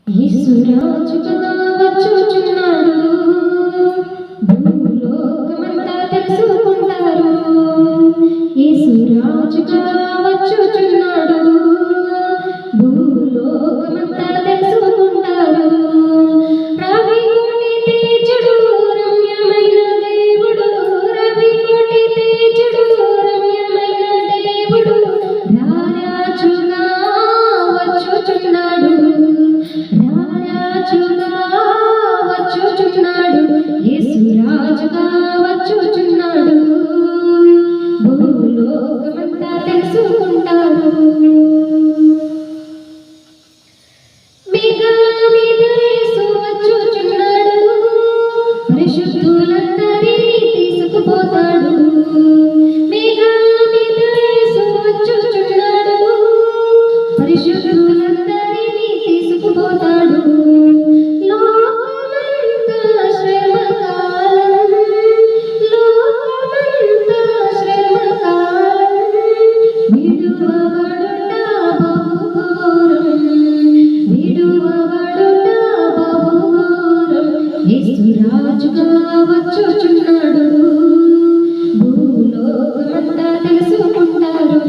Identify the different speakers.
Speaker 1: యేసురాజుగా వచ్చుచున్నాడు, భూలోకమంతా తెలుసుకుంటారు. యేసురాజుగా వచ్చుచున్నాడు, భూలోకమంతా తెలుసుకుంటారు. రవికోటి తేజుడు రమ్యమైన దేవుడు, రవికోటి తేజుడు రమ్యమైన దేవుడు రారాజుగా వచ్చుచున్నాడు, రారాజుగా వచ్చుచున్నాడు. యేసురాజుగా వచ్చుచున్నాడు, భూలోకమంతా తెలుసుకుంటారు. మేఘాల మీద యేసు వచ్చుచున్నాడు, పరిశుద్ధులందరినీ తీసుకుపోతాడు. మేఘాల మీద యేసు వచ్చుచున్నాడు, పరిశుద్ధులందరినీ తీసుకుపోతాడు. లోకమంతా శ్రమకాలం, లోకమంతా శ్రమకాలం, విడువబడుట బహుఘోరం, విడువబడుట బహుఘోరం. యేసురాజుగా వచ్చుచున్నాడు, భూలోకమంతా తెలుసుకుంటారు.